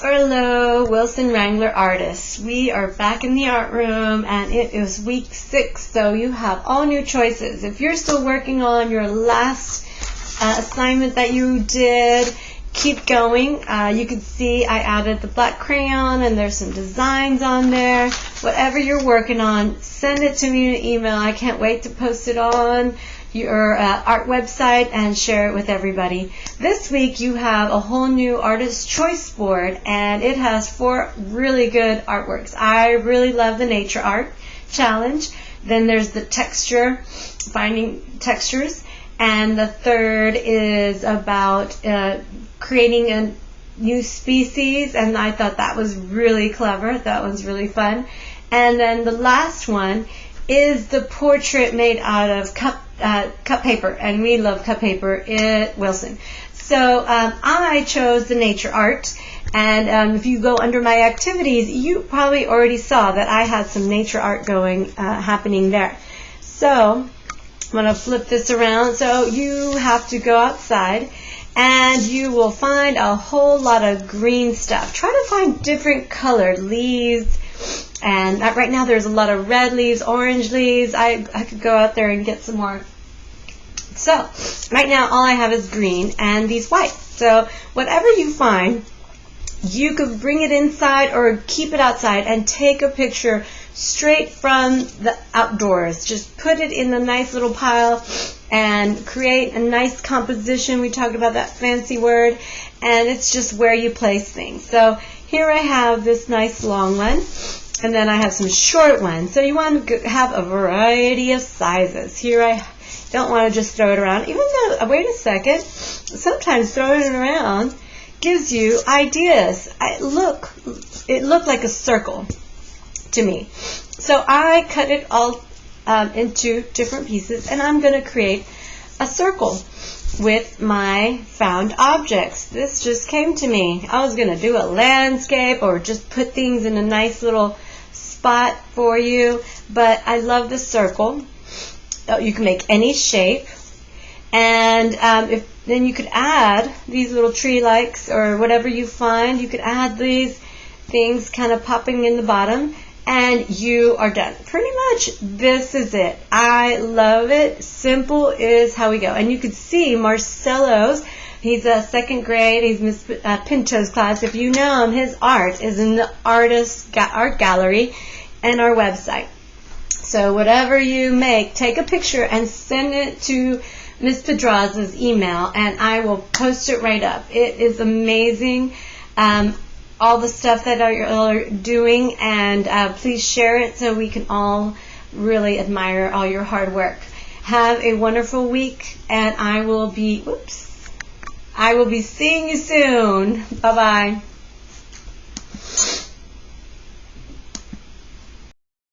Hello, Wilson Wrangler artists. We are back in the art room and it is week 6, so you have all new choices. If you're still working on your last assignment that you did, keep going. You can see I added the black crayon and there's some designs on there. Whatever you're working on, send it to me in an email. I can't wait to post it on your art website and share it with everybody. This week you have a whole new artist choice board and it has 4 really good artworks. I really love the nature art challenge. Then there's the texture, finding textures, and the third is about creating a new species, and I thought that was really clever. That one's really fun. And then the last one is the portrait made out of cup paper, and we love cup paper at Wilson. So I chose the nature art, and if you go under my activities, you probably already saw that I had some nature art happening there. So I'm going to flip this around. So you have to go outside and you will find a whole lot of green stuff. Try to find different colored leaves. And right now there's a lot of red leaves, orange leaves. I could go out there and get some more. So right now all I have is green and these white. So whatever you find, you could bring it inside or keep it outside and take a picture straight from the outdoors. Just put it in a nice little pile and create a nice composition. We talked about that fancy word, and it's just where you place things. So here I have this nice long one, and then I have some short ones. So you want to have a variety of sizes. Here I don't want to just throw it around, even though, wait a second, sometimes throwing it around gives you ideas. It looked like a circle to me. So I cut it all into different pieces, and I'm going to create a circle with my found objects. This just came to me. I was going to do a landscape or just put things in a nice little spot for you, but I love the circle. You can make any shape, and then you could add these little tree likes or whatever you find. You could add these things kind of popping in the bottom, and you are done. Pretty much this is it. I love it. Simple is how we go. And you could see Marcelo's, he's a 2nd grade, he's Miss Pinto's class. If you know him, his art is in the art gallery and our website. So whatever you make, take a picture and send it to Miss Pedraza's email, and I will post it right up. It is amazing, all the stuff that you're doing, and please share it so we can all really admire all your hard work. Have a wonderful week, and I will be seeing you soon. Bye-bye.